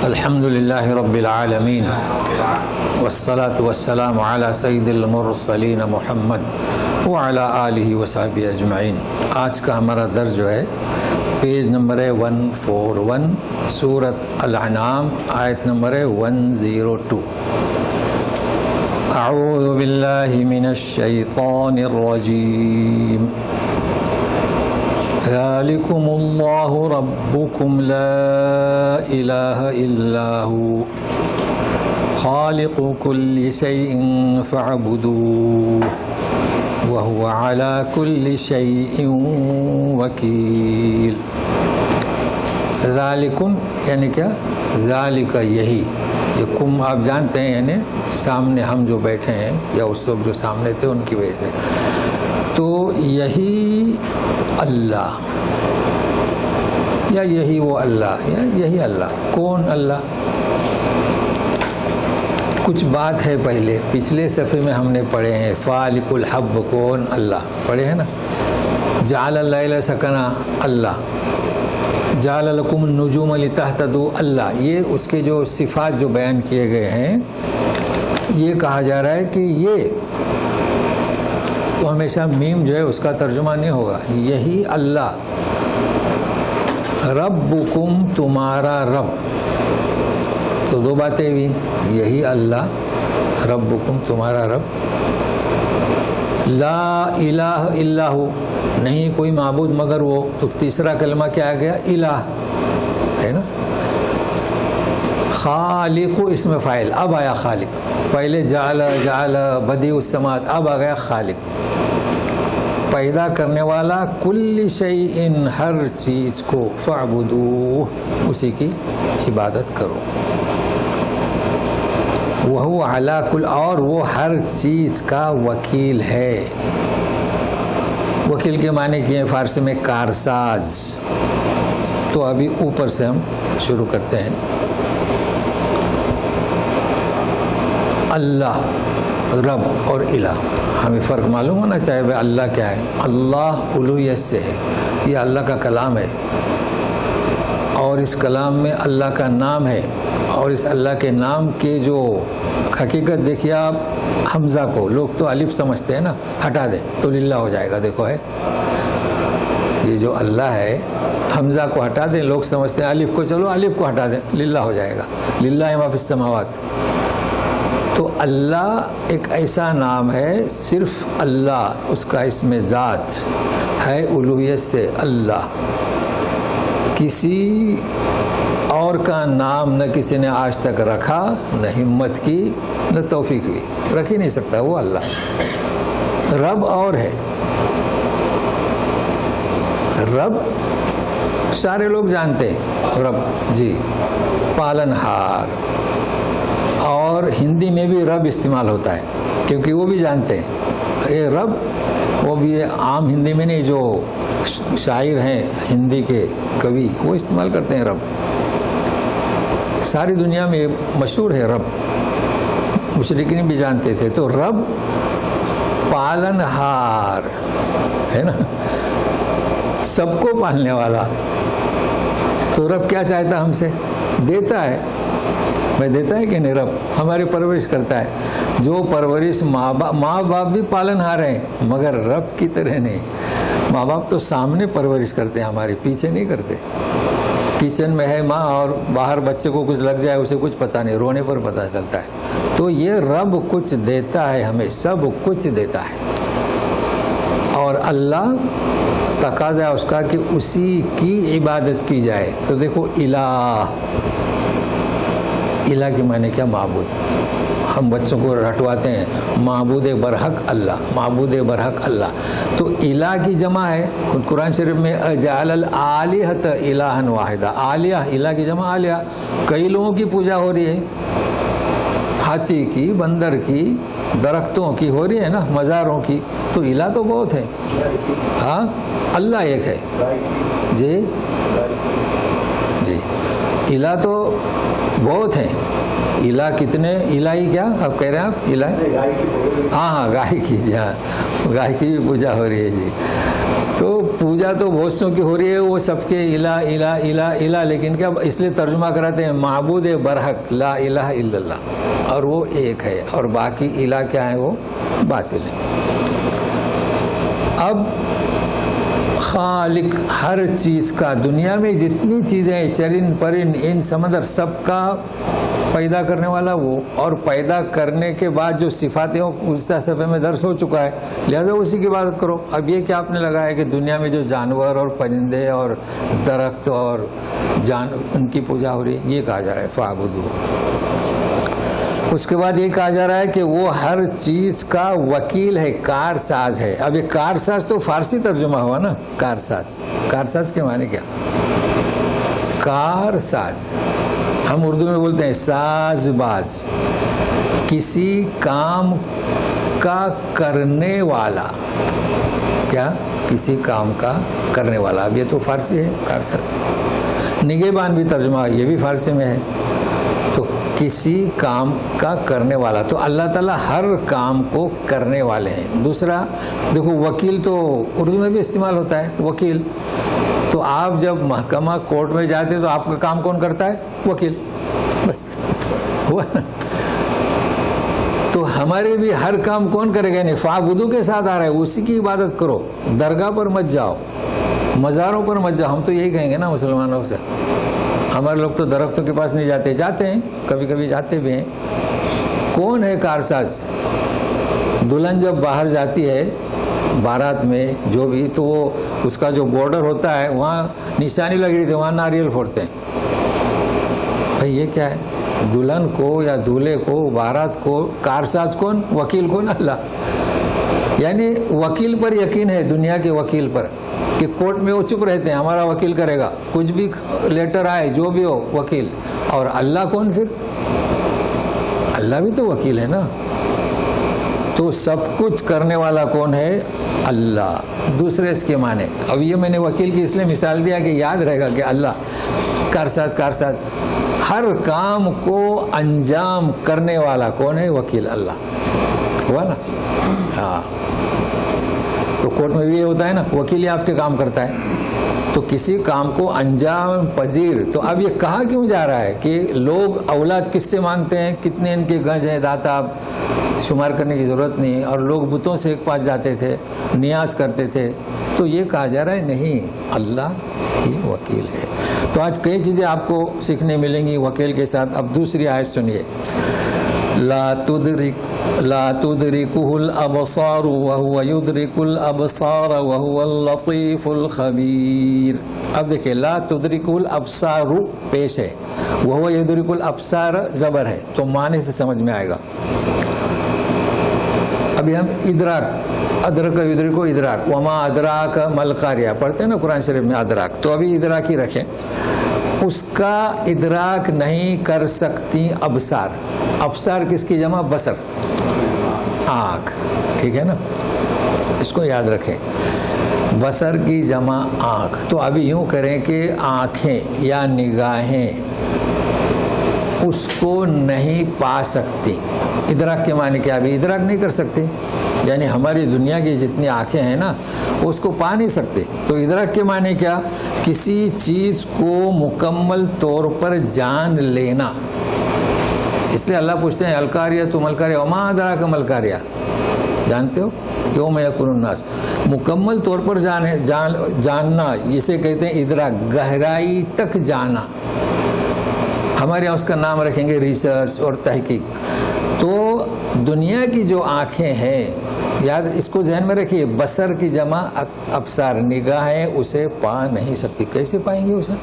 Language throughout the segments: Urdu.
الحمد لله رب العالمين والصلاة والسلام على سید المرسلین محمد وعلى آلہ وصحبہ اجمعین۔ آج کا ہمارا درس جو ہے پیج نمبر ہے 141، سورۃ الانعام، آیت نمبر ہے 102۔ اعوذ باللہ من الشیطان الرجیم۔ ذلكم اللہ ربکم لا الہ الا هو خالق كل شيء فاعبدوه وهو على كل شيء وكيل۔ ذالکم یعنی کیا؟ ذالک یہی، یہ کم آپ جانتے ہیں یعنی سامنے ہم جو بیٹھے ہیں یا اس وقت جو سامنے تھے ان کی وجہ سے، تو یہی اللہ یا یہی وہ اللہ یا یہی اللہ۔ کون اللہ؟ کچھ بات ہے پہلے پچھلے صفحے میں ہم نے پڑھے ہیں، فالق الحب کون؟ اللہ پڑھے ہیں نا۔ جعل اللیل سکنا اللہ، جعل لکم النجوم لتہتدوا اللہ۔ یہ اس کے جو صفات جو بیان کیے گئے ہیں، یہ کہا جا رہا ہے کہ یہ تو ہمیشہ میم جو ہے اس کا ترجمہ نہیں ہوگا، یہی اللہ۔ ربکم تمہارا رب، تو دو باتیں ہوئی، یہی اللہ، ربکم تمہارا رب، لا الہ الا ہو نہیں کوئی معبود مگر وہ، تو تیسرا کلمہ کیا آ گیا؟ الہ ہے نا۔ خالق اسم فاعل، اب آیا خالق، پہلے جعل بدیع السماوات، اب آ گیا خالق، پیدا کرنے والا، کل شیء ہر چیز کو، فاعبدوہ اسی کی عبادت کرو، وہو علی کل، اور وہ ہر چیز کا وکیل ہے۔ وکیل کے معنی کیے ہیں فارسی میں کارساز۔ تو ابھی اوپر سے ہم شروع کرتے ہیں۔ اللہ، رب اور الہ، ہمیں فرق معلوم ہونا چاہیے بھائی اللہ کیا ہے۔ اللہ الوہیت سے ہے، یہ اللہ کا کلام ہے، اور اس کلام میں اللہ کا نام ہے، اور اس اللہ کے نام کے جو حقیقت دیکھیے آپ، حمزہ کو لوگ تو الف سمجھتے ہیں نا، ہٹا دیں تو للہ ہو جائے گا۔ دیکھو ہے یہ جو اللہ ہے، حمزہ کو ہٹا دیں، لوگ سمجھتے ہیں الف کو، چلو الف کو ہٹا دیں للہ ہو جائے گا، للہ ما فی السماوات۔ تو اللہ ایک ایسا نام ہے، صرف اللہ اس کا اسم ذات ہے، الوہیت سے اللہ، کسی اور کا نام نہ کسی نے آج تک رکھا، نہ ہمت کی، نہ توفیق کی، رکھ ہی نہیں سکتا وہ اللہ۔ رب اور ہے، رب سارے لوگ جانتے ہیں، رب جی پالن ہار، اور ہندی میں بھی رب استعمال ہوتا ہے کیونکہ وہ بھی جانتے ہیں یہ رب، وہ بھی عام ہندی میں نہیں، جو شاعر ہیں ہندی کے کوی وہ استعمال کرتے ہیں رب، ساری دنیا میں مشہور ہے رب، مشرکین بھی جانتے تھے۔ تو رب پالن ہار ہے نا، سب کو پالنے والا۔ تو رب کیا چاہتا ہم سے؟ دیتا ہے، میں دیتا ہے کہ نہیں؟ رب ہماری پرورش کرتا ہے، جو پرورش ماں باپ بھی پالن ہار ہیں، مگر رب کی طرح نہیں۔ ماں باپ تو سامنے پرورش کرتے ہیں ہماری، پیچھے نہیں کرتے۔ کچن میں ہے ماں اور باہر بچے کو کچھ لگ جائے اسے کچھ پتہ نہیں، رونے پر پتہ چلتا ہے۔ تو یہ رب کچھ دیتا ہے ہمیں، سب کچھ دیتا ہے، اور اللہ تقاضا ہے اس کا کہ اسی کی عبادت کی جائے۔ تو دیکھو الہ، الہ کے معنی کیا؟ معبود۔ ہم بچوں کو رٹواتے ہیں معبود برحق اللہ، معبود برحق اللہ، تو الہ کی جمع ہے قرآن شریف میں، اجعل الآلہۃ الہا واحدہ، آلیہ الہ کی جمع آلیہ، کئی لوگوں کی پوجا ہو رہی ہے، ہاتھی کی، بندر کی، درختوں کی ہو رہی ہے نا، مزاروں کی، تو الہ تو بہت ہے۔ ہاں اللہ ایک ہے جی جی، الہ تو بہت ہیں۔ الہ کتنے؟ الہی کیا آپ کہہ رہے ہیں؟ آپ الہ، ہاں گائے کی، جی ہاں گائے کی بھی پوجا ہو رہی ہے جی۔ تو پوجا پوجا تو بہت سوں کی ہو رہی ہے، وہ سب کے الہ الہ الہ الہ، لیکن کیا اس لیے ترجمہ کراتے ہیں معبود برحق لا الہ الا اللہ، اور وہ ایک ہے، اور باقی الہ کیا ہے وہ باطل ہے۔ اب خالق ہر چیز کا، دنیا میں جتنی چیزیں ہیں، چرند پرند ان سمندر، سب کا پیدا کرنے والا وہ، اور پیدا کرنے کے بعد جو صفاتیں وہ گزشتہ صفحے میں درس ہو چکا ہے، لہذا اسی کی عبادت کرو۔ اب یہ کیا آپ نے لگایا کہ دنیا میں جو جانور اور پرندے اور درخت اور ان کی پوجا ہو رہی ہے، یہ کہا جا رہا ہے فاعبدو۔ اس کے بعد یہ کہا جا رہا ہے کہ وہ ہر چیز کا وکیل ہے، کار ساز ہے۔ اب یہ کار ساز تو فارسی ترجمہ ہوا نا، کار ساز، کار ساز کے معنی کیا؟ کار ساز، ہم اردو میں بولتے ہیں ساز باز، کسی کام کا کرنے والا، کیا؟ کسی کام کا کرنے والا۔ اب یہ تو فارسی ہے کار ساز۔ نگہبان بھی ترجمہ، یہ بھی فارسی میں ہے، تو کسی کام کا کرنے والا، تو اللہ تعالیٰ ہر کام کو کرنے والے ہیں۔ دوسرا دیکھو، وکیل تو اردو میں بھی استعمال ہوتا ہے، وکیل، تو آپ جب محکمہ کورٹ میں جاتے تو آپ کا کام کون کرتا ہے؟ وکیل، بس ہوا نا۔ تو ہمارے بھی ہر کام کون کرے گا؟ یعنی فاعبدو کے ساتھ آ رہا ہے، اسی کی عبادت کرو، درگاہ پر مت جاؤ، مزاروں پر مت جاؤ۔ ہم تو یہی کہیں گے نا مسلمانوں سے، ہمارے لوگ تو درختوں کے پاس نہیں جاتے، جاتے ہیں کبھی کبھی، جاتے بھی ہیں۔ کون ہے کارساز؟ دلہن جب باہر جاتی ہے بارات میں جو بھی، تو وہ اس کا جو بارڈر ہوتا ہے وہاں نشانی لگی رہی تھی، وہاں ناریل پھوڑتے ہیں۔ بھائی یہ کیا ہے؟ دلہن کو یا دولہے کو، بارات کو کارساز کون؟ وکیل کون؟ اللہ۔ یعنی وکیل پر یقین ہے، دنیا کے وکیل پر، کہ کورٹ میں وہ چپ رہتے ہیں، ہمارا وکیل کرے گا، کچھ بھی لیٹر آئے جو بھی ہو، وکیل۔ اور اللہ کون پھر؟ اللہ بھی تو وکیل ہے نا۔ تو سب کچھ کرنے والا کون ہے؟ اللہ۔ دوسرے اس کے معنی، اب یہ میں نے وکیل کی اس لیے مثال دیا کہ یاد رہے گا کہ اللہ کارساز، کارساز ہر کام کو انجام کرنے والا کون ہے؟ وکیل، اللہ۔ ہوا نا؟ ہاں، تو کورٹ میں بھی یہ ہوتا ہے نا، وکیل ہی آپ کے کام کرتا ہے، تو کسی کام کو انجام پذیر۔ تو اب یہ کہا کیوں جا رہا ہے کہ لوگ اولاد کس سے مانگتے ہیں، کتنے ان کے گنج ہیں، داتا شمار کرنے کی ضرورت نہیں، اور لوگ بتوں سے ایک پاس جاتے تھے، نیاز کرتے تھے، تو یہ کہا جا رہا ہے نہیں، اللہ ہی وکیل ہے۔ تو آج کئی چیزیں آپ کو سیکھنے ملیں گی وکیل کے ساتھ۔ اب دوسری آیت سنیے، لا تدرکہ الابصار وہو یدرک الابصار وہو اللطیف الخبیر۔ اب دیکھیں، لا تدرکہ الابصار پیش ہے، وہو یدرک الابصار زبر ہے، تو معنی سے سمجھ میں آئے گا۔ ابھی ہم ادراک، ادرک یدرک و ادراک، وما ادراک مل قاریہ پڑھتے ہیں نا قرآن شریف میں، ادراک، تو ابھی ادراک ہی رکھیں۔ اس کا ادراک نہیں کر سکتی ابصار۔ ابصار کس کی جمع؟ بصر، آنکھ، ٹھیک ہے نا، اس کو یاد رکھیں، بصر کی جمع آنکھ۔ تو ابھی یوں کریں کہ آنکھیں یا نگاہیں اس کو نہیں پا سکتی۔ ادراک کے معنی کیا؟ ابھی ادراک نہیں کر سکتے، یعنی ہماری دنیا کی جتنی آنکھیں ہیں نا، اس کو پا نہیں سکتے۔ تو ادراک کے معنی کیا؟ کسی چیز کو مکمل طور پر جان لینا۔ اس لیے اللہ پوچھتے ہیں القاریہ تو ملقاریہ، وما ادراک ملقاریہ، جانتے ہو؟ یوم یکون الناس، مکمل طور پر جاننا، اسے کہتے ہیں ادراک، گہرائی تک جانا۔ ہمارے یہاں اس کا نام رکھیں گے ریسرچ اور تحقیق۔ تو دنیا کی جو آنکھیں ہیں، یاد اس کو ذہن میں رکھیے، بصر کی جمع ابصار، نگاہیں اسے پا نہیں سکتی۔ کیسے پائیں گے اسے؟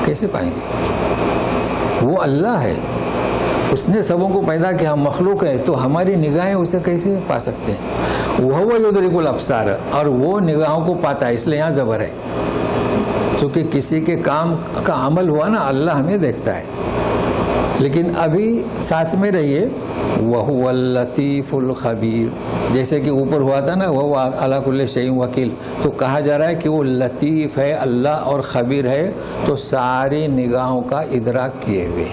کیسے پائیں گے؟ وہ اللہ ہے، اس نے سبوں کو پیدا کیا، ہم مخلوق ہے، تو ہماری نگاہیں اسے کیسے پا سکتے ہیں؟ وہ یدرک الابصار، اور وہ نگاہوں کو پاتا ہے، اس لیے یہاں زبر ہے، چونکہ کسی کے کام کا عمل ہوا نا، اللہ ہمیں دیکھتا ہے۔ لیکن ابھی ساتھ میں رہیے، وَهُوَ اللَّطِيفُ الْخَبِيرُ، جیسے کہ اوپر ہوا تھا نا، وَهُوَ عَلَىٰ كُلِّ شَيْءٍ وَكِيلٌ، تو کہا جا رہا ہے کہ وہ لطیف ہے اللہ اور خبیر ہے، تو ساری نگاہوں کا ادراک کیے ہوئے،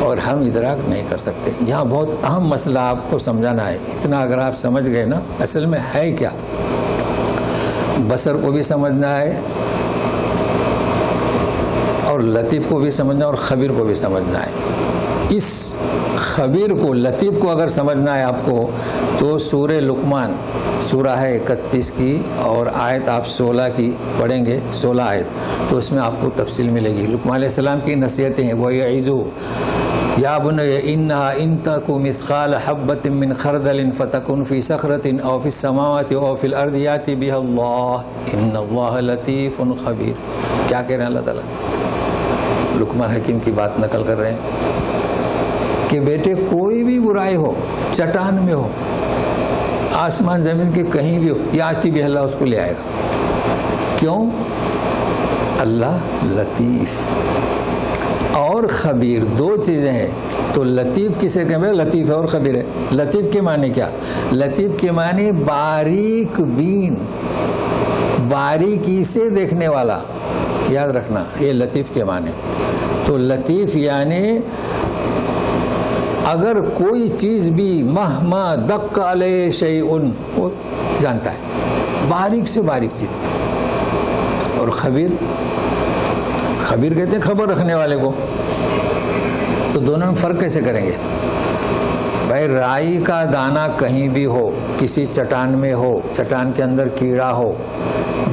اور ہم ادراک نہیں کر سکتے۔ یہاں بہت اہم مسئلہ آپ کو سمجھانا ہے، اتنا اگر آپ سمجھ گئے نا، اصل میں ہے کیا؟ بصر کو بھی سمجھنا ہے اور لطیف کو بھی سمجھنا ہے اور خبیر کو بھی سمجھنا ہے. اس خبیر کو لطیف کو اگر سمجھنا ہے آپ کو تو سورہ لقمان سورہ ہے 31 کی اور آیت آپ 16 کی پڑھیں گے, 16 آیت, تو اس میں آپ کو تفصیل ملے گی. لقمان علیہ السلام کی نصیحتیں ہیں, وَيَعِظُ یا بنی انها ان تک مثقال حبۃ من خردل فتکن فی صخرۃ او فی السماوات او فی الارض یاتی بها اللہ ان اللہ لطیف خبیر. کیا کہہ رہے ہیں اللہ تعالیٰ؟ لقمان حکیم کی بات نقل کر رہے ہیں کہ بیٹے کوئی بھی برائی ہو, چٹان میں ہو, آسمان زمین کے کہیں بھی ہو, یاتی بھی اللہ اس کو لے آئے گا. کیوں؟ اللہ لطیف اور خبیر دو چیزیں ہیں. تو لطیف کسے کہتے ہیں؟ لطیف ہے اور خبیر ہے. لطیف کے معنی کیا؟ لطیف کے معنی باریک بین, باریکی سے دیکھنے والا, یاد رکھنا یہ لطیف کے معنی. تو لطیف یعنی اگر کوئی چیز بھی مہما دق علیہ شیئن وہ جانتا ہے, باریک سے باریک چیز. اور خبیر, خبیر کہتے ہیں خبر رکھنے والے کو. تو دونوں میں فرق کیسے کریں گے بھائی؟ رائی کا دانہ کہیں بھی ہو, کسی چٹان میں ہو, چٹان کے اندر کیڑا ہو,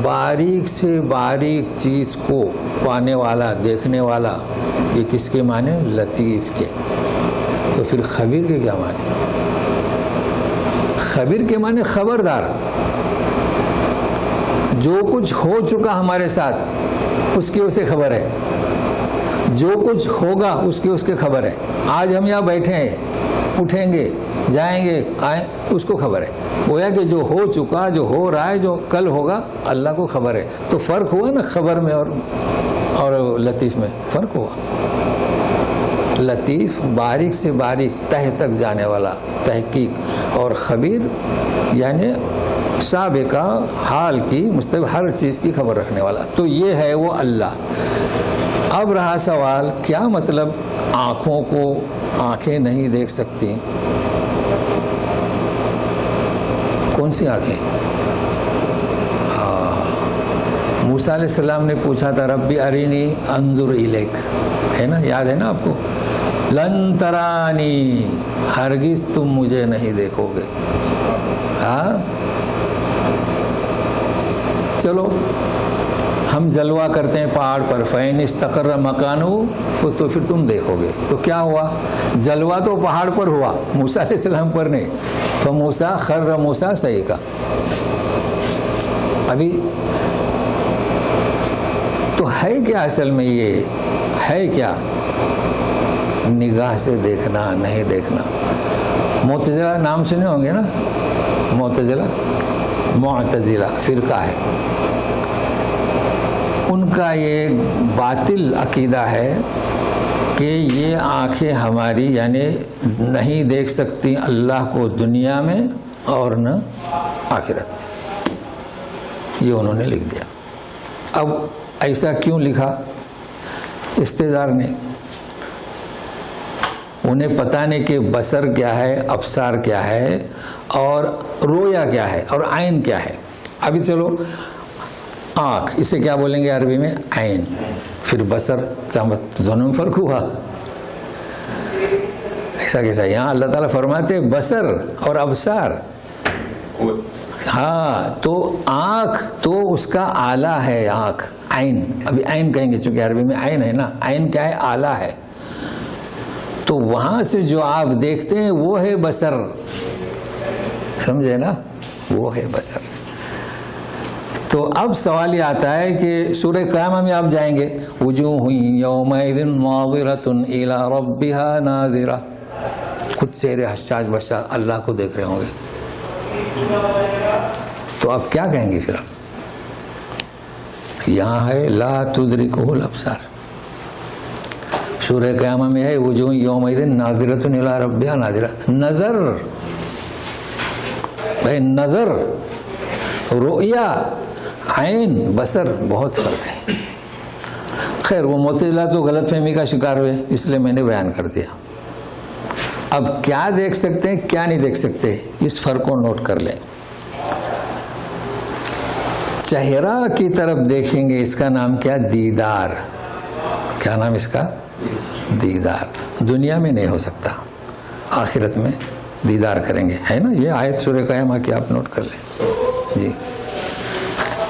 باریک سے باریک چیز کو پانے والا, دیکھنے والا, یہ کس کے معنی؟ لطیف کے. تو پھر خبیر کے کیا معنی؟ خبیر کے معنی خبردار. جو کچھ ہو چکا ہمارے ساتھ اس کی اسے خبر ہے, جو کچھ ہوگا اس کی خبر ہے. آج ہم یہاں بیٹھے ہیں, اٹھیں گے, جائیں گے, آئیں, اس کو خبر ہے. گویا کہ جو ہو چکا, جو ہو رہا ہے, جو کل ہوگا, اللہ کو خبر ہے. تو فرق ہوا نا خبر میں اور لطیف میں, فرق ہوا. لطیف باریک سے باریک تہ تک جانے والا, تحقیق, اور خبیر یعنی سابقہ حال کی مستقبل ہر چیز کی خبر رکھنے والا. تو یہ ہے وہ اللہ. اب رہا سوال, کیا مطلب آنکھوں کو آنکھیں نہیں دیکھ سکتی؟ کون سی آنکھیں؟ موسیٰ علیہ السلام نے پوچھا تھا ربی ارینی انظر الیک, ہے نا, یاد ہے نا آپ کو؟ لن ترانی, ہرگز تم مجھے نہیں دیکھو گے. ہاں چلو ہم جلوہ کرتے ہیں پہاڑ پر, فَإِنِ اسْتَقَرَّ مَكَانُهُ, تو پھر تم دیکھو گے. تو کیا ہوا؟ جلوہ تو پہاڑ پر ہوا, موسیٰ علیہ السلام پر نہیں. فَمُوسَىٰ خَرَّ مُوسَىٰ صَعِقًا. ابھی تو ہے کیا اصل میں؟ یہ ہے کیا؟ نگاہ سے دیکھنا, نہیں دیکھنا. معتزلہ نام سنے ہوں گے نا, معتزلہ فرقہ ہے. ان کا یہ باطل عقیدہ ہے کہ یہ آنکھیں ہماری یعنی نہیں دیکھ سکتی اللہ کو دنیا میں اور نہ آخرت میں. یہ انہوں نے لکھ دیا. اب ایسا کیوں لکھا استدار نے؟ انہیں پتہ نہیں کہ بصر کیا ہے, ابصار کیا ہے, اور رویا کیا ہے, اور عین کیا ہے. ابھی چلو آنکھ, اسے کیا بولیں گے عربی میں؟ عین. پھر بصر کیا مطلب؟ دونوں میں فرق ہوا. ایسا کیسا؟ یہاں اللہ تعالیٰ فرماتے بصر اور ابصار. ہاں تو آنکھ تو اس کا آلہ ہے, آنکھ عین. ابھی عین کہیں گے چونکہ عربی میں عین ہے نا. عین کیا ہے؟ آلہ ہے. تو وہاں سے جو آپ دیکھتے ہیں وہ ہے بصر, سمجھے نا, وہ ہے بصر. تو اب سوال یہ آتا ہے کہ سورہ قیامہ میں آپ جائیں گے, وجوہ یومئذ ناظرۃ الی ربها ناظرہ, کچھ چہرے حشاش بشاش اللہ کو دیکھ رہے ہوں گے. تو آپ کیا کہیں گے پھر؟ یہاں ہے لا تدرکہ الابصار, سورہ قیامہ میں ہے وجوہ یومئذ ناظرۃ الی ربها ناظرہ. نظر بھائی, نظر, رؤیا, عین, بصر, بہت فرق ہے. خیر وہ معتزلہ تو غلط فہمی کا شکار ہوئے, اس لیے میں نے بیان کر دیا. اب کیا دیکھ سکتے ہیں, کیا نہیں دیکھ سکتے, اس فرق کو نوٹ کر لیں. چہرہ کی طرف دیکھیں گے، اس کا نام کیا؟ دیدار. کیا نام اس کا؟ دیدار. دنیا میں نہیں ہو سکتا، آخرت میں دیدار کریں گے، ہے نا. یہ آیت سورہ قیامہ کی آپ نوٹ کر لیں جی.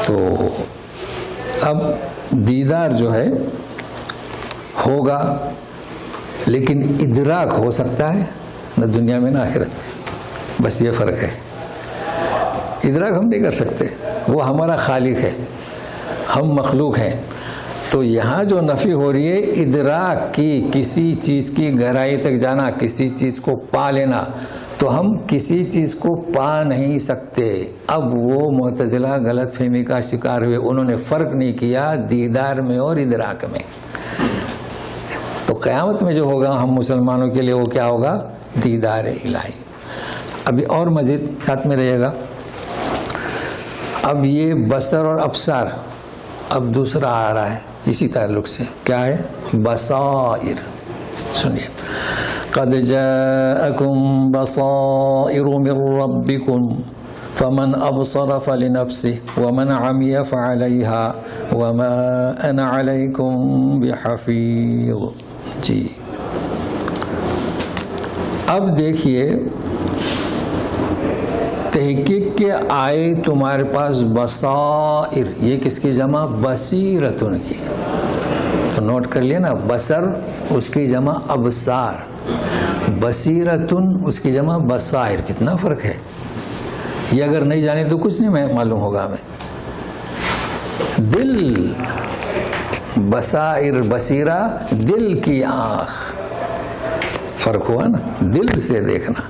تو اب دیدار جو ہے ہوگا، لیکن ادراک ہو سکتا ہے نہ دنیا میں نہ آخرت میں. بس یہ فرق ہے. ادراک ہم نہیں کر سکتے، وہ ہمارا خالق ہے، ہم مخلوق ہیں. تو یہاں جو نفی ہو رہی ہے ادراک کی، کسی چیز کی گہرائی تک جانا، کسی چیز کو پا لینا، تو ہم کسی چیز کو پا نہیں سکتے. اب وہ معتزلہ غلط فہمی کا شکار ہوئے، انہوں نے فرق نہیں کیا دیدار میں اور ادراک میں. تو قیامت میں جو ہوگا ہم مسلمانوں کے لیے وہ کیا ہوگا؟ دیدار الہی. ابھی اور مزید ساتھ میں رہے گا. اب یہ بصر اور ابصار اب دوسرا آ رہا ہے اسی تعلق سے. کیا ہے؟ بصائر. سنیے، قد جاءکم بصائر من ربکم فمن ابصر فلنفسه ومن عمی فعلیها وما انا علیکم بحفیظ. جی اب دیکھیے، تحقیق کے آئے تمہارے پاس بصائر. یہ کس کی جمع؟ بصیرتن کی. تو نوٹ کر لیا نا، بصر اس کی جمع ابصار، بصیرتن اس کی جمع بصائر. کتنا فرق ہے. یہ اگر نہیں جانے تو کچھ نہیں معلوم ہوگا ہمیں. دل، بصائر بصیرہ دل کی آنکھ. فرق ہوا نا، دل سے دیکھنا.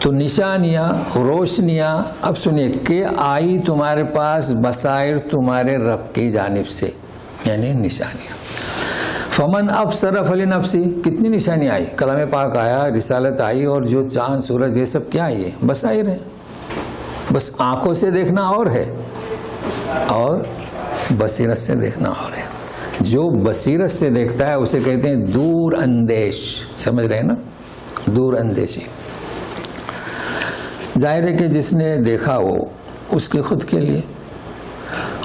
تو نشانیاں، روشنیاں. اب سنیے کہ آئی تمہارے پاس بصائر تمہارے رب کی جانب سے، یعنی نشانیاں. فمن ابصر فلنفسی. کتنی نشانی آئی؟ کلام پاک آیا، رسالت آئی، اور جو چاند سورج یہ سب کیا ہے؟ بصائر ہیں. بس آنکھوں سے دیکھنا اور ہے، اور بصیرت سے دیکھنا اور ہے. جو بصیرت سے دیکھتا ہے اسے کہتے ہیں دور اندیش. سمجھ رہے ہیں نا؟ دور اندیشی. ظاہر ہے کہ جس نے دیکھا ہو اس کے خود کے لیے،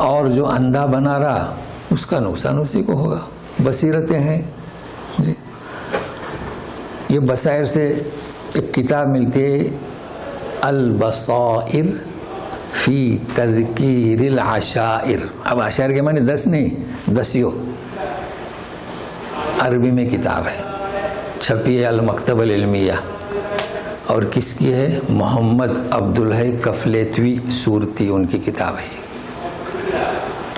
اور جو اندھا بنا رہا اس کا نقصان اسی کو ہوگا. بصیرتیں ہیں جی. یہ بصائر سے ایک کتاب ملتی ہے، البصائر فی تذکیر العشائر. اب عشائر کے معنی 10 نہیں، دسیوں. عربی میں کتاب ہے، چھپی ہے المکتب العلمیہ. اور کس کی ہے؟ محمد عبدالحی کفلیتوی سورتی، ان کی کتاب ہے.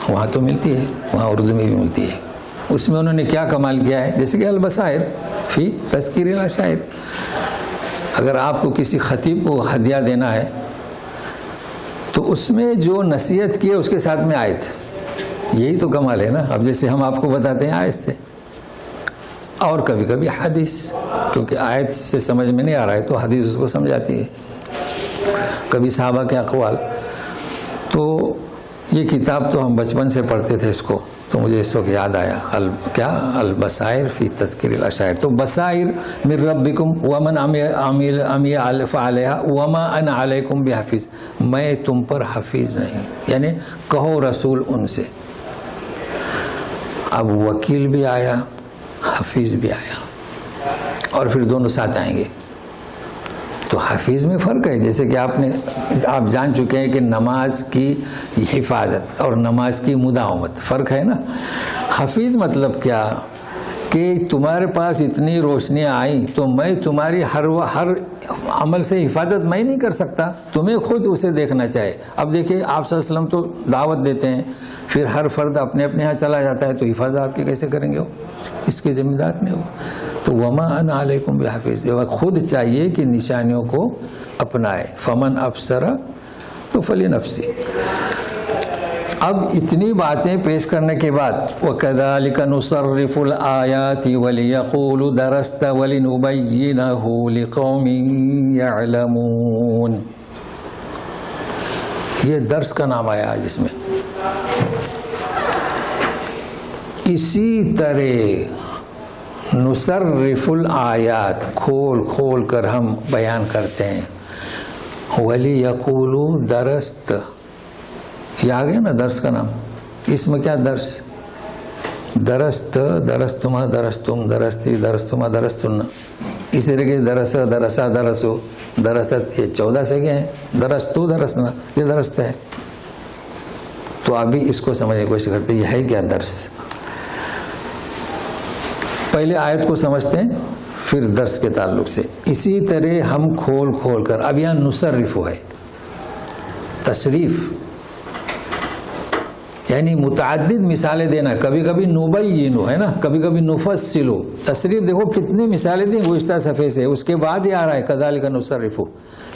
وہاں تو ملتی ہے، وہاں اردو میں بھی ملتی ہے. اس میں انہوں نے کیا کمال کیا ہے؟ جیسے کہ البصائر فی تذکیر العشائر. اگر آپ کو کسی خطیب کو ہدیہ دینا ہے تو اس میں جو نصیحت کی ہے اس کے ساتھ میں آیت. یہی تو کمال ہے نا. اب جیسے ہم آپ کو بتاتے ہیں آیت سے، اور کبھی کبھی حدیث، کیونکہ آیت سے سمجھ میں نہیں آ رہا ہے تو حدیث اس کو سمجھاتی ہے. کبھی صحابہ کے اقوال. تو یہ کتاب تو ہم بچپن سے پڑھتے تھے اس کو، تو مجھے اس وقت یاد آیا. کیا؟ البصائر فی تذکیر العشائر. تو بصائر من ربکم ومن عمی فعلیہا وما انا علیکم بحفیظ. میں تم پر حفیظ نہیں، یعنی کہو رسول ان سے. اب وکیل بھی آیا، حفیظ بھی آیا، اور پھر دونوں ساتھ آئیں گے. تو حفیظ میں فرق ہے. جیسے کہ آپ جان چکے ہیں کہ نماز کی حفاظت اور نماز کی مداومت فرق ہے نا. حفیظ مطلب کیا؟ کہ تمہارے پاس اتنی روشنیاں آئیں تو میں تمہاری ہر عمل سے حفاظت میں نہیں کر سکتا، تمہیں خود اسے دیکھنا چاہے. اب دیکھیں آپ صلی اللہ علیہ وسلم تو دعوت دیتے ہیں، پھر ہر فرد اپنے اپنے ہاں چلا جاتا ہے، تو حفاظت آپ کی کیسے کریں گے؟ ہو اس کے ذمہ دار نہیں ہو. تو وما انا علیکم بحفیظ. خود چاہیے کہ نشانیوں کو اپنائے. فمن ابصر تو فلنفسی. اب اتنی باتیں پیش کرنے کے بعد وَكَذَلِكَ نُصَرِّفُ الْآيَاتِ وَلِيَقُولُوا دَرَسْتَ وَلِنُبَيِّنَهُ لِقَوْمٍ يَعْلَمُونَ. یہ درس کا نام آیا جس میں. اسی طرح نصرف الآیات کھول کھول کر ہم بیان کرتے ہیں. وَلِيَقُولُوا دَرَسْتَ یہ آ گیا نا درس کا نام. اس میں کیا درس؟ درست، درستما، درستم، درستی، درستما، درستن. اس طریقے سے درس، درسا، درسو، درست، یہ 14 سے گئے ہیں. درستو، درسنا، یہ درست ہے. تو ابھی اس کو سمجھنے کی کوشش کرتے یہ ہے کیا درس. پہلے آیت کو سمجھتے ہیں پھر درس کے تعلق سے. اسی طرح ہم کھول کھول کر، اب یہاں نصرف ہے، تصریف یعنی متعدد مثالیں دینا. کبھی کبھی نبینو ہے نا، کبھی کبھی نفصلو. تصریف دیکھو کتنی مثالیں دیں گزشتہ صفحے سے، اس کے بعد ہی آ رہا ہے کذالک نصرف.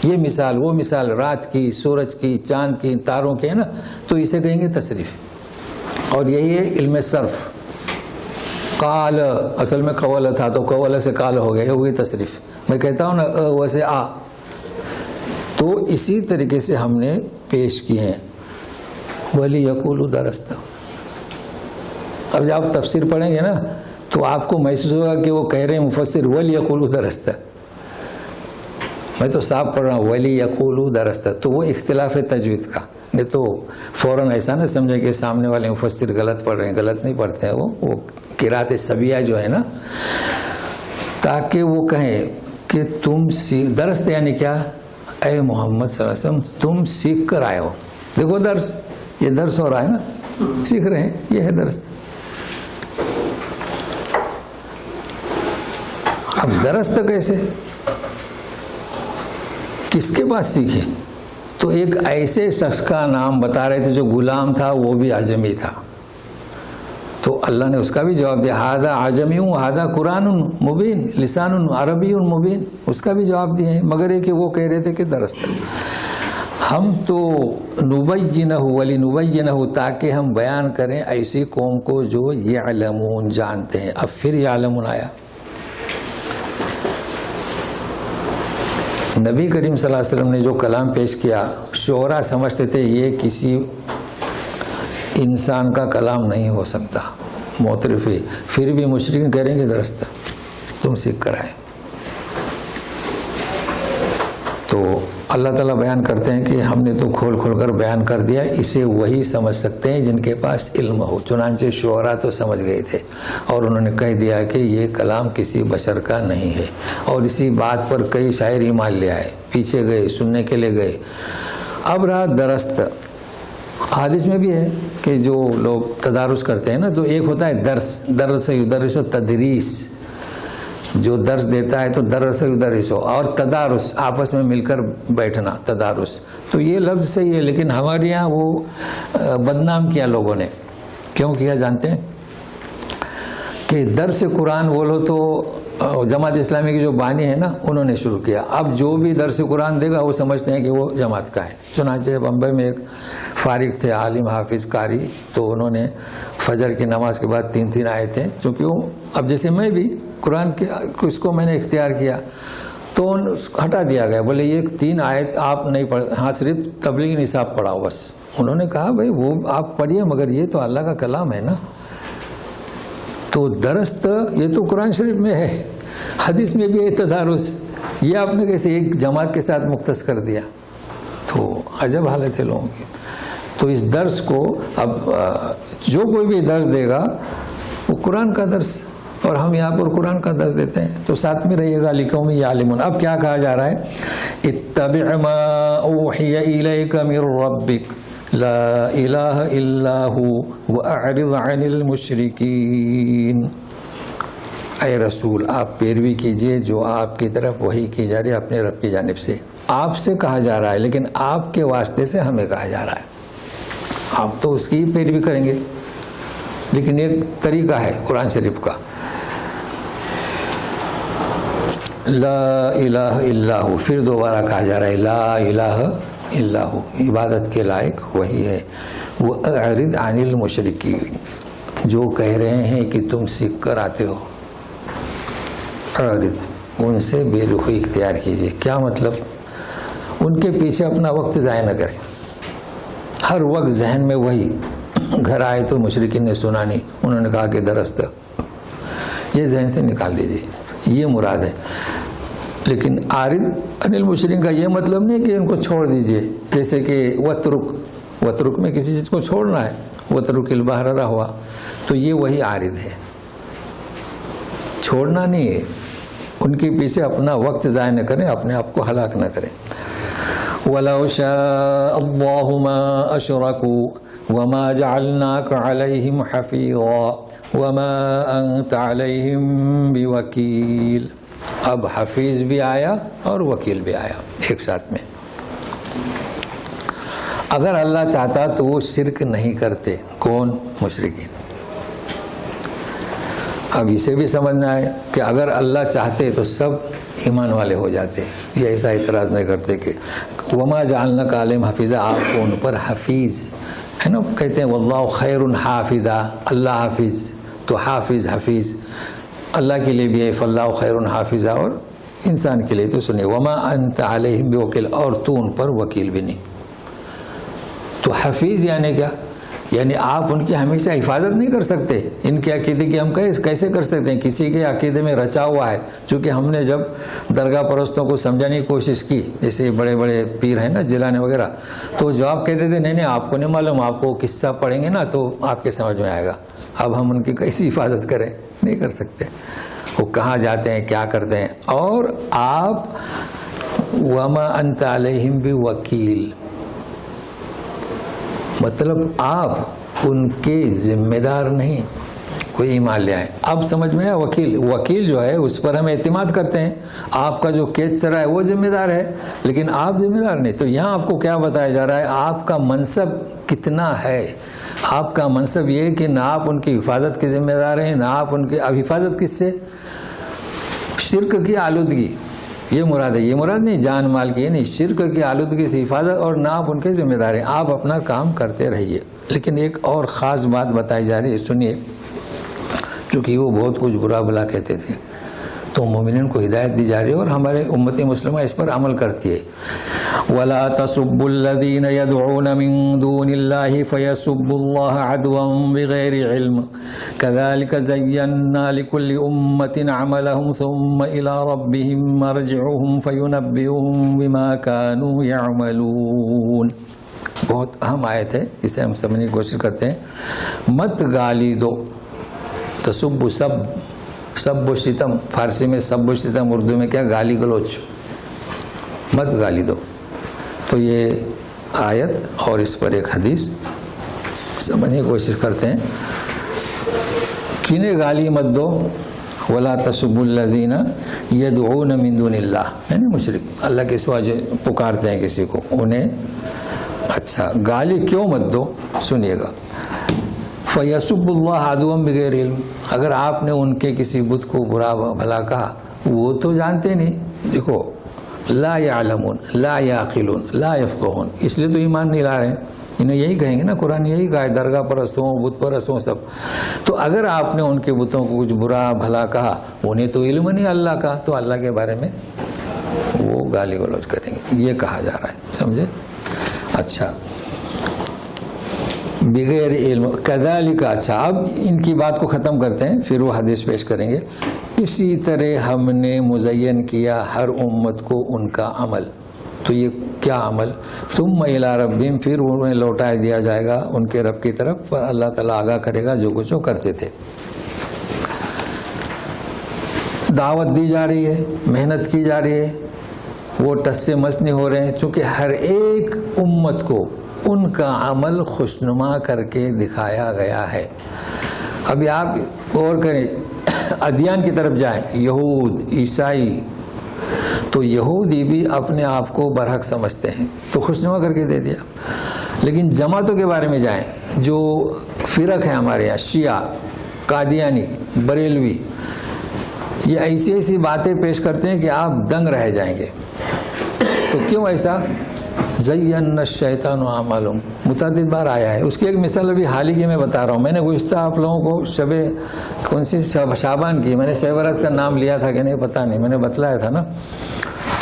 یہ مثال، وہ مثال، رات کی، سورج کی، چاند کی، تاروں کی ہے نا، تو اسے کہیں گے تصریف. اور یہی ہے علم صرف. قال اصل میں قول تھا تو قول سے قال ہو گیا، یہ ہوئی تصریف. میں کہتا ہوں نا ویسے آ. تو اسی طریقے سے ہم نے پیش کیے ہیں. ولی یقول درست. اب جب آپ تفسیر پڑھیں گے نا تو آپ کو محسوس ہوگا کہ وہ کہہ رہے ہیں مفسر ولی یقول درست. میں تو صاف پڑھ رہا ہوں ولی یقول درست. تو وہ اختلاف تجوید کا. نہیں تو فوراً ایسا نہ سمجھے کہ سامنے والے مفسر غلط پڑھ رہے ہیں. غلط نہیں پڑھتے ہیں وہ قرات سبیہ جو ہے نا، تاکہ وہ کہیں کہ تم درست یعنی کیا، اے محمد صلی اللہ علیہ وسلم تم سیکھ کر آئے ہو. دیکھو درس، یہ درس ہو رہا ہے نا، سیکھ رہے ہیں، یہ ہے درس. اب درست کیسے، کس کے پاس سیکھے؟ تو ایک ایسے شخص کا نام بتا رہے تھے جو غلام تھا، وہ بھی عجمی تھا. تو اللہ نے اس کا بھی جواب دیا، ہذا عجمی ہذا قرآن مبین لسان عربی مبین. اس کا بھی جواب دیے ہیں، مگر یہ کہ وہ کہہ رہے تھے کہ درست. ہم تو نبینہ ولنبینہ، تاکہ ہم بیان کریں ایسی قوم کو جو یعلمون جانتے ہیں. اب پھر یعلمون آیا. نبی کریم صلی اللہ علیہ وسلم نے جو کلام پیش کیا، شعراء سمجھتے تھے یہ کسی انسان کا کلام نہیں ہو سکتا، معترفی. پھر بھی مشرکین کہہ رہیں گے درست، تم سیکھ کر آئے. تو اللہ تعالیٰ بیان کرتے ہیں کہ ہم نے تو کھول کھول کر بیان کر دیا، اسے وہی سمجھ سکتے ہیں جن کے پاس علم ہو. چنانچہ شعراء تو سمجھ گئے تھے اور انہوں نے کہہ دیا کہ یہ کلام کسی بشر کا نہیں ہے. اور اسی بات پر کئی شاعر ایمان لے آئے، پیچھے گئے، سننے کے لیے گئے. اب رہا درست. حدیث میں بھی ہے کہ جو لوگ تدارس کرتے ہیں نا، تو ایک ہوتا ہے درس یدرس و تدریس. جو درس دیتا ہے تو درس یدرس ہو، اور تدارس آپس میں مل کر بیٹھنا، تدارس. تو یہ لفظ صحیح ہے، لیکن ہمارے یہاں وہ بدنام کیا لوگوں نے. کیوں کیا جانتے ہیں؟ کہ درس قرآن بولو تو جماعت اسلامی کی جو بانی ہے نا، انہوں نے شروع کیا. اب جو بھی درس قرآن دے گا وہ سمجھتے ہیں کہ وہ جماعت کا ہے. چنانچہ بمبئی میں ایک فارغ تھے عالم حافظ قاری، تو انہوں نے فجر کی نماز کے بعد 3 آئے تھے. چونکہ وہ اب جیسے میں بھی قرآن کے اس کو میں نے اختیار کیا تو ہٹا دیا گیا. بولے یہ 3 آیت آپ نہیں پڑھ، ہاں صرف تبلیغی نصاب پڑھاؤ بس. انہوں نے کہا بھائی وہ آپ پڑھیے، مگر یہ تو اللہ کا کلام ہے نا. تو درست یہ تو قرآن شریف میں ہے، حدیث میں بھی ہے تدارس. یہ آپ نے کیسے ایک جماعت کے ساتھ مختص کر دیا؟ تو عجب حالت ہے لوگوں کی. تو اس درس کو اب جو کوئی بھی درس دے گا وہ قرآن کا درس، اور ہم یہاں پر قرآن کا درس دیتے ہیں. تو ساتھ میں رہیے گا لقوم یعلمون. اب کیا کہا جا رہا ہے؟ اتبع ما اوحی الیک من ربک لا الہ الا ہو واعرض عن المشرکین. اے رسول آپ پیروی کیجئے جو آپ کی طرف وحی کی جا رہی ہے اپنے رب کی جانب سے. آپ سے کہا جا رہا ہے، لیکن آپ کے واسطے سے ہمیں کہا جا رہا ہے. آپ تو اس کی پیروی کریں گے، لیکن ایک طریقہ ہے قرآن شریف کا. لا الہ الا ہو، پھر دوبارہ کہا جا رہا ہے لا الہ الا ہو، عبادت کے لائق وہی ہے. وَأَعْرِضْ عَنِ الْمُشْرِكِينَ، جو کہہ رہے ہیں کہ تم سیکھ کر آتے ہو، اعرض، ان سے بے رخی اختیار کیجیے. کیا مطلب؟ ان کے پیچھے اپنا وقت ضائع نہ کریں. ہر وقت ذہن میں وہی، گھر آئے تو مشرکین نے سنا نہیں، انہوں نے کہا کہ درست، یہ ذہن سے نکال دیجیے، یہ مراد ہے. لیکن عارض عن المشرکین کا یہ مطلب نہیں کہ ان کو چھوڑ دیجئے، جیسے کہ وترک وترک میں کسی چیز کو چھوڑنا ہے، وترک البحر رہوا، تو یہ وہی عارض ہے، چھوڑنا نہیں ہے، ان کے پیچھے اپنا وقت ضائع نہ کریں، اپنے آپ کو ہلاک نہ کریں۔ وَلَوْ شَاءَ اللَّهُ مَا أَشْرَكُوا وَمَا جَعَلْنَاكَ عَلَيْهِمْ حَفِيظًا وَمَا أَنْتَ عَلَيْهِمْ بِوَكِيلٍ۔ اب حفیظ بھی آیا اور وکیل بھی آیا ایک ساتھ میں۔ اگر اللہ چاہتا تو وہ شرک نہیں کرتے، کون؟ مشرکین۔ اب اسے بھی سمجھنا ہے کہ اگر اللہ چاہتے تو سب ایمان والے ہو جاتے، یہ ایسا اعتراض نہیں کرتے کہ وما جعلناک علیہم حفیظا، آپ کو ان پر حفیظ ہے نا، کہتے ہیں واللہ خیر حافظا، اللہ حافظ، تو حافظ حفیظ اللہ کے لیے بھی ہے، فاللہ خیر حافظا، اور انسان کے لیے تو سنیے وما انت علیہم بوکیل، اور تو ان پر وکیل بھی نہیں۔ تو حفیظ یعنی کیا؟ یعنی آپ ان کی ہمیشہ حفاظت نہیں کر سکتے، ان کے عقیدے کی ہم کیسے کر سکتے ہیں؟ کسی کے عقیدے میں رچا ہوا ہے، چونکہ ہم نے جب درگاہ پرستوں کو سمجھانے کی کوشش کی، جیسے بڑے بڑے پیر ہیں نا جیلانی وغیرہ، تو جواب کہتے تھے نہیں آپ کو نہیں معلوم، آپ کو قصہ پڑھیں گے نا تو آپ کے سمجھ میں آئے گا۔ اب ہم ان کی کیسی حفاظت کریں؟ نہیں کر سکتے، وہ کہاں جاتے ہیں، کیا کرتے ہیں۔ اور آپ وما انت علیہم بوکیل، مطلب آپ ان کے ذمہ دار نہیں، کوئی ایمان لے آئے۔ اب سمجھ میں آیا؟ وکیل جو ہے اس پر ہم اعتماد کرتے ہیں، آپ کا جو کیس چل رہا ہے وہ ذمہ دار ہے، لیکن آپ ذمہ دار نہیں۔ تو یہاں آپ کو کیا بتایا جا رہا ہے؟ آپ کا منصب کتنا ہے؟ آپ کا منصب یہ ہے کہ نہ آپ ان کی حفاظت کے ذمہ دار ہیں، نہ آپ ان کے، اب حفاظت کس سے؟ شرک کی آلودگی، یہ مراد ہے، یہ مراد نہیں جان مال کی، یہ نہیں، شرک کی آلودگی سے حفاظت، اور نہ آپ ان کے ذمہ دار ہیں، آپ اپنا کام کرتے رہیے۔ لیکن ایک اور خاص بات بتائی جا رہی ہے، سنیے، کیونکہ وہ بہت کچھ برا بھلا کہتے تھے، تو مومنین کو ہدایت دی جا رہی ہے، اور ہمارے امت مسلمہ اس پر عمل کرتی ہے۔ وَلَا تَسُبُّوا الَّذِينَ يَدْعُونَ مِن دُونِ اللَّهِ فَيَسُبُّوا اللَّهَ عَدْوًا بِغَيْرِ عِلْمٍ كَذَلِكَ زَيَّنَّا لِكُلِّ أُمَّةٍ عَمَلَهُمْ ثُمَّ إِلَى رَبِّهِمْ مَرْجِعُهُمْ فَيُنَبِّئُهُم بِمَا كَانُوا يَعْمَلُونَ۔ بہت اہم آیت ہے، اسے ہم سمجھنے کی کوشش کرتے ہیں۔ مت گالی دو، تسب سب و شتم، فارسی میں سب و شتم، اردو میں کیا؟ گالی گلوچ، مت گالی دو۔ تو یہ آیت اور اس پر ایک حدیث سمجھنے کی کوشش کرتے ہیں۔ کنہیں گالی مت دو؟ ولا تسبوا الذین یدعون من دون اللہ، یعنی مشرک، اللہ کے سوا جو پکارتے ہیں کسی کو، انہیں اچھا گالی کیوں مت دو؟ سنیے گا۔ فَيَسُبُّ اللَّهَ عَدْوًا بِغَيْرِ عِلْمٍ، اگر آپ نے ان کے کسی بت کو برا بھلا کہا، وہ تو جانتے نہیں، دیکھو لا يعلمون لا يعقلون لا يفقهون، اس لیے تو ایمان نہیں لا رہے ہیں، انہیں یہی کہیں گے نا، قرآن یہی کہا ہے، درگاہ پرستوں بت پرستوں سب۔ تو اگر آپ نے ان کے بتوں کو کچھ برا بھلا کہا، انہیں تو علم نہیں اللہ کا، تو اللہ کے بارے میں وہ گالی گلوچ کریں گے، یہ کہا جا رہا ہے، سمجھے؟ اچھا، بغیر علم، کذالک، اچھا اب ان کی بات کو ختم کرتے ہیں، پھر وہ حدیث پیش کریں گے۔ اسی طرح ہم نے مزین کیا ہر امت کو ان کا عمل، تو یہ کیا عمل؟ ثم الی ربہم، پھر انہیں لوٹا دیا جائے گا ان کے رب کی طرف، پر اللہ تعالیٰ آگاہ کرے گا جو کچھ وہ کرتے تھے۔ دعوت دی جا رہی ہے، محنت کی جا رہی ہے، وہ ٹس سے مس نہیں ہو رہے ہیں، چونکہ ہر ایک امت کو ان کا عمل خوشنما کر کے دکھایا گیا ہے۔ ابھی آپ غور کریں، ادیان کی طرف جائیں، یہود، عیسائی، تو یہودی بھی اپنے آپ کو برحق سمجھتے ہیں، تو خوشنما کر کے دے دیا۔ لیکن جماعتوں کے بارے میں جائیں، جو فرق ہیں ہمارے یہاں، شیعہ، قادیانی، بریلوی، یہ ایسی ایسی باتیں پیش کرتے ہیں کہ آپ دنگ رہ جائیں گے۔ تو کیوں ایسا؟ زین الشیطان اعمالهم، متعدد بار آیا ہے۔ اس کی ایک مثال ابھی حال ہی میں بتا رہا ہوں، میں نے گزشتہ آپ لوگوں کو شب کون سی شعبان کی، میں نے شب برات کا نام لیا تھا کہ نہیں پتہ نہیں، میں نے بتلایا تھا نا،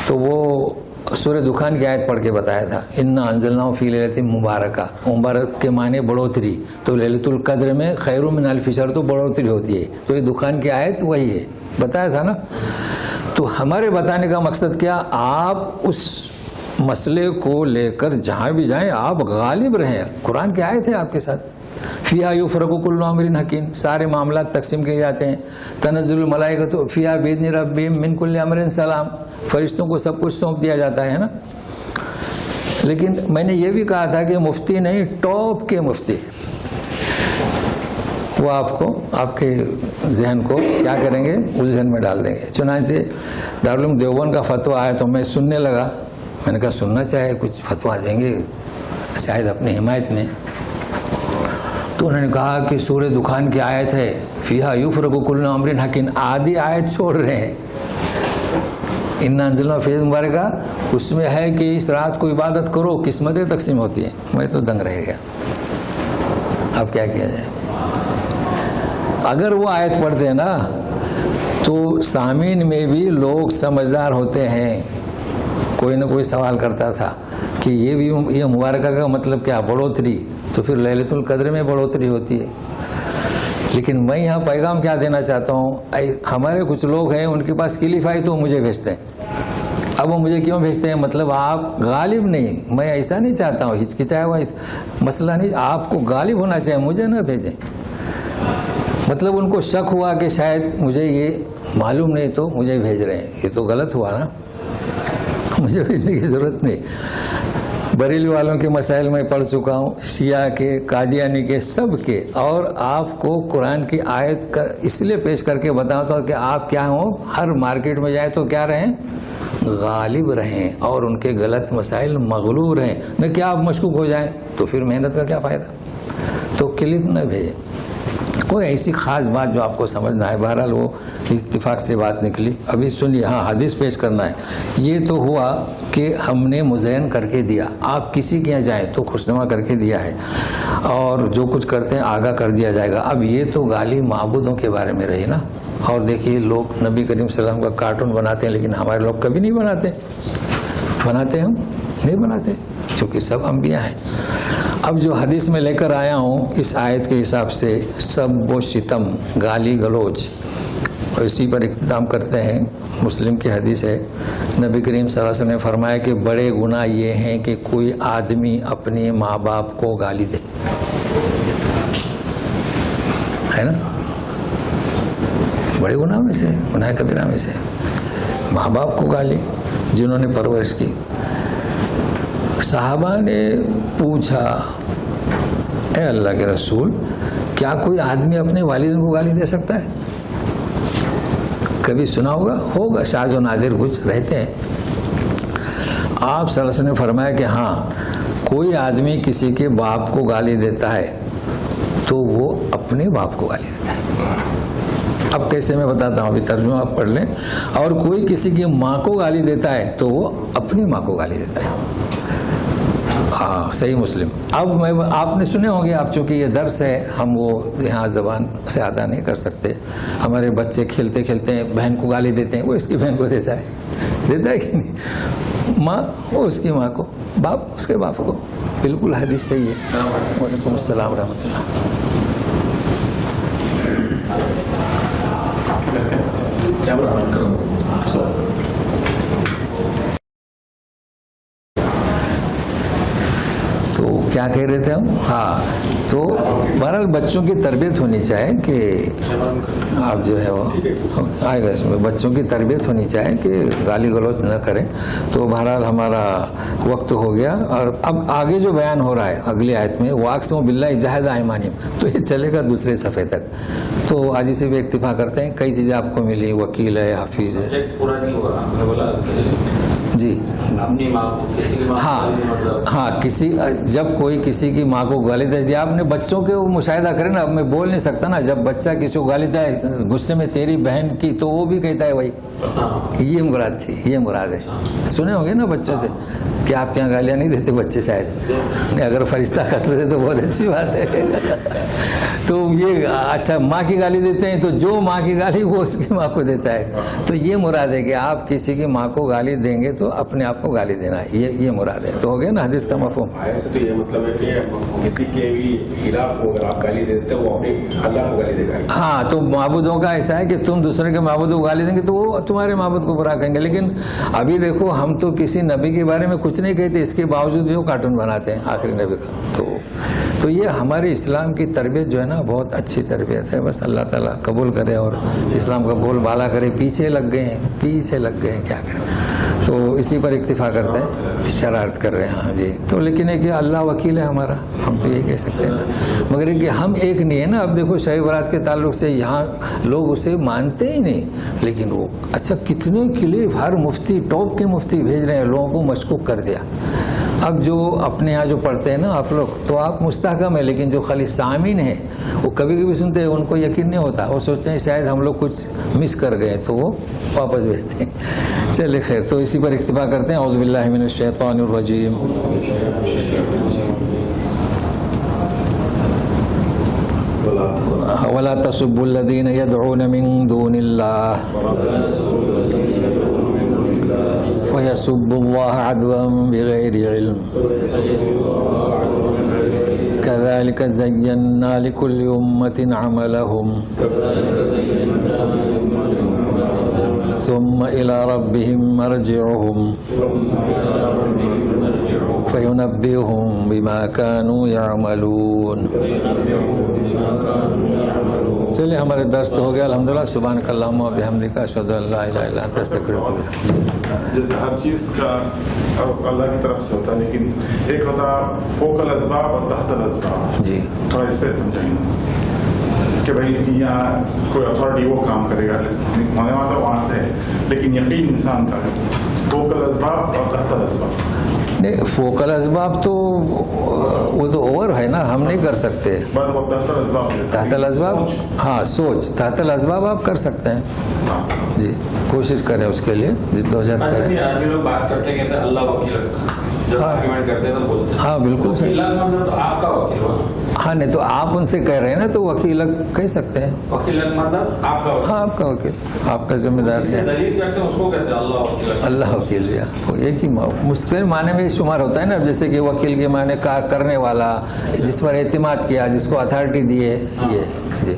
تو وہ سورہ دخان کی آیت پڑھ کے بتایا تھا، انا انزلناہ فی لیلۃ مبارکہ، مبارک کے معنی بڑھوتری، تو لیلۃ القدر میں خیر من الف شہر، تو بڑھوتری ہوتی ہے، تو یہ دخان کی آیت وہی ہے، بتایا تھا نا۔ تو ہمارے بتانے کا مقصد کیا؟ آپ اس مسئلے کو لے کر جہاں بھی جائیں آپ غالب رہیں. قرآن کی آیت ہے آپ کے ساتھ. فیہا یفرق کل امر حکیم، سارے معاملات تقسیم کیے جاتے ہیں. تنزل الملائکۃ فیہا باذن ربہم من کل امر سلام، فرشتوں کو سب کچھ سونپ دیا جاتا ہے نا. لیکن میں نے یہ بھی کہا تھا کہ مفتی نہیں، ٹاپ کے مفتی، وہ آپ کو آپ کے ذہن کو کیا کریں گے، الجھن میں ڈال دیں گے. چنانچہ دارالعلوم دیوبند کا فتویٰ آیا تو میں سننے لگا. میں نے کہا سننا چاہے، کچھ فتویٰ دیں گے شاید اپنی حمایت میں. تو انہوں نے کہا کہ سورہ دخان کی آیت ہے فیہا یفرق کل امر حکیم، آدھی آیت چھوڑ رہے ہیں. انا انزلنا فی مبارکہ، اس میں ہے کہ اس رات کو عبادت کرو، قسمتیں تقسیم ہوتی ہیں. میں تو دنگ رہ گیا، اب کیا کیا جائے. اگر وہ آیت پڑھتے ہیں نا تو سامعین میں بھی لوگ سمجھدار ہوتے ہیں. کوئی نہ کوئی سوال کرتا تھا کہ یہ مبارکہ کا مطلب کیا، بڑھوتری، تو پھر لیلۃ القدر میں بڑھوتری ہوتی ہے. لیکن میں یہاں پیغام کیا دینا چاہتا ہوں، ہمارے کچھ لوگ ہیں ان کے پاس کلف آئی تو مجھے بھیجتے ہیں. اب وہ مجھے کیوں بھیجتے ہیں، مطلب آپ غالب نہیں. میں ایسا نہیں چاہتا ہوں، ہچکچایا ہوا مسئلہ نہیں، آپ کو غالب ہونا چاہیے، مجھے نہ بھیجیں. مطلب ان کو شک ہوا کہ شاید مجھے یہ معلوم نہیں تو مجھے بھیج رہے ہیں. یہ تو غلط ہوا نا، مجھے بھیجنے کی ضرورت نہیں. بریلی والوں کے مسائل میں پڑھ چکا ہوں، شیعہ کے، قادیانی کے، سب کے. اور آپ کو قرآن کی آیت کا اس لیے پیش کر کے بتاتا ہوں کہ آپ کیا ہوں، ہر مارکیٹ میں جائے تو کیا رہیں، غالب رہیں اور ان کے غلط مسائل مغلوب رہیں. نہ کہ آپ مشکوک ہو جائیں تو پھر محنت کا کیا فائدہ. تو کلپ نہ بھیجیں. کوئی ایسی خاص بات جو آپ کو سمجھنا ہے. بہرحال وہ اتفاق سے بات نکلی. ابھی سنیے، ہاں حدیث پیش کرنا ہے. یہ تو ہوا کہ ہم نے مزین کر کے دیا، آپ کسی کے یہاں جائیں تو خوشنما کر کے دیا ہے، اور جو کچھ کرتے ہیں آگاہ کر دیا جائے گا. اب یہ تو غالی معبودوں کے بارے میں رہی نا. اور دیکھیے لوگ نبی کریم صلی اللہ علیہ وسلم کا کارٹون بناتے ہیں، لیکن ہمارے لوگ کبھی نہیں بناتے. بناتے ہم نہیں بناتے، چونکہ سب انبیاء ہیں. اب جو حدیث میں لے کر آیا ہوں اس آیت کے حساب سے سب و شتم، گالی گلوچ، اور اسی پر اختتام کرتے ہیں. مسلم کی حدیث ہے، نبی کریم صلی اللہ علیہ وسلم نے فرمایا کہ بڑے گناہ یہ ہیں کہ کوئی آدمی اپنے ماں باپ کو گالی دے، ہے نا. بڑے گناہ میں سے، گناہ کبیرہ میں سے ماں باپ کو گالی جنہوں نے پرورش کی. صحابہ نے پوچھا، اے اللہ کے رسول، کیا کوئی آدمی اپنے والدین کو گالی دے سکتا ہے؟ کبھی سنا ہوگا شاذ و نادر کچھ رہتے ہیں. آپ صلی اللہ علیہ وسلم نے فرمایا کہ ہاں، کوئی آدمی کسی کے باپ کو گالی دیتا ہے تو وہ اپنے باپ کو گالی دیتا ہے. اب کیسے میں بتاتا ہوں، ابھی ترجمہ آپ پڑھ لیں. اور کوئی کسی کی ماں کو گالی دیتا ہے تو وہ اپنی ماں کو گالی دیتا ہے. ہاں، صحیح مسلم. اب آپ نے سنے ہوں گے، آپ چونکہ یہ درس ہے ہم وہ یہاں زبان سے ادا نہیں کر سکتے. ہمارے بچے کھیلتے کھیلتے ہیں بہن کو گالی دیتے ہیں، وہ اس کی بہن کو دیتا ہے کہ نہیں. ماں وہ اس کی ماں کو، باپ اس کے باپ کو. بالکل حدیث صحیح ہے. وعلیکم السلام ورحمۃ اللہ. تو کیا کہہ رہے تھے ہم؟ ہاں، تو بہرحال بچوں کی تربیت ہونی چاہیے کہ آپ جو ہے وہ آئے گا اس میں، بچوں کی تربیت ہونی چاہیے کہ گالی گلوچ نہ کریں. تو بہرحال ہمارا وقت ہو گیا، اور اب آگے جو بیان ہو رہا ہے اگلی آیت میں، واقسموا باللہ جہد ایمانہم، تو یہ چلے گا دوسرے صفحے تک. تو آج سے بھی اکتفا کرتے ہیں. کئی چیزیں آپ کو ملی، وکیل ہے، حفیظ ہے. جی ہاں کسی جب کوئی کسی کی ماں کو گالی دے، جی آپ نے بچوں کے مشاہدہ کرے نا. اب میں بول نہیں سکتا نا، جب بچہ کسی کو گالی دے غصے میں تیری بہن کی، تو وہ بھی کہتا ہے بھائی یہ مراد تھی، یہ مراد ہے. سنے ہوں گے نا بچوں سے کہ آپ کے یہاں گالیاں نہیں دیتے بچے شاید، اگر فرشتہ کس لیتے تو بہت اچھی بات ہے. تو یہ اچھا ماں کی گالی دیتے ہیں، تو جو ماں کی گالی وہ اس کی ماں کو دیتا ہے. تو یہ مراد ہے کہ آپ کسی کی ماں کو گالی دیں گے تو اپنے آپ کو گالی دینا ہے، یہ مراد ہے. تو ہو گیا نا حدیث کا مفہوم. یہ مطلب ہے کہ کسی کے بھی خلاف کو اگر آپ گالی دیتے وہ اپنے اللہ کو گالی دے گا. ہاں تو معبودوں کا ایسا ہے کہ تم دوسرے کے معبود کو گالی دیں گے تو وہ تمہارے معبود کو برا کہیں گے. لیکن ابھی دیکھو ہم تو کسی نبی کے بارے میں کچھ نہیں کہتے, اس کے باوجود بھی وہ کارٹون بناتے ہیں آخری نبی کا. تو یہ ہمارے اسلام کی تربیت جو ہے نا بہت اچھی تربیت ہے. بس اللہ تعالیٰ قبول کرے اور اسلام کا بول بالا کرے. پیچھے لگ گئے ہیں کیا کریں. تو اسی پر اکتفا کرتے ہیں, شرارت کر رہے ہیں. ہاں جی. تو لیکن ہے کہ اللہ وکیل ہے ہمارا, ہم تو یہ کہہ سکتے ہیں نا. مگر یہ کہ ہم ایک نہیں ہے نا. اب دیکھو شاہی برات کے تعلق سے یہاں لوگ اسے مانتے ہی نہیں, لیکن وہ اچھا کتنے کلپ ہر مفتی ٹاپ کے مفتی بھیج رہے ہیں, لوگوں کو مشکوک کر دیا. اب جو اپنے یہاں جو پڑھتے ہیں نا آپ لوگ تو آپ مستحکم ہے, لیکن جو خالی سامعین ہیں وہ کبھی کبھی سنتے ہیں, ان کو یقین نہیں ہوتا, وہ سوچتے ہیں شاید ہم لوگ کچھ مس کر گئے تو وہ واپس بھیجتے ہیں. چلے خیر, تو اسی پر اکتفا کرتے ہیں. اعوذ باللہ من الشیطان الرجیم. ولا تسبوا الذين يدعون من دون الله فيسبوا الله عدوا بغير علم كذلك زينا لكل أمة عملهم ثم إلى ربهم مرجعهم فينبئهم بما كانوا يعملون. چلیے ہمارے درس تو ہو گیا الحمدللہ. سبحانک اللہم و بحمدک اشہد ان لا الہ الا انت استغفرک. جیسے ہر چیز کا اللہ کی طرف سے ہوتا ہے, لیکن ایک ہوتا فوق الاسباب اور تحت الاسباب. جی تھوڑا اس پہ سمجھائیں کہ بھائی یہاں کوئی اتھارٹی وہ کام کرے گا, ہونے والا وہاں سے ہے, لیکن یقین انسان کا ہے فوق الاسباب اور تحت الاسباب. نہیں, فوکل اسباب تو وہ تو اوور ہے نا, ہم نہیں کر سکتے. تحت الاسباب ہاں سوچ, تحت الاسباب آپ کر سکتے ہیں. جی کوشش کریں اس کے لیے, جدوجہد کریں. بات کرتے ہیں اللہ وکیل, ہاں بالکل صحیح. آپ کا وکیل, ہاں نہیں تو آپ ان سے کہہ رہے ہیں نا, تو وکیل کہہ سکتے ہیں. وکیل مطلب آپ کا, ہاں آپ کا وکیل, آپ کا ذمہ دار ہے. اس کو کہتے ہیں اللہ وکیل. اللہ وکیل ایک ہی مستقل معنی میں شمار ہوتا ہے نا. جیسے کہ وکیل کے معنی کا کرنے والا, جس پر اعتماد کیا, جس کو اتھارٹی دیے, یہ. جی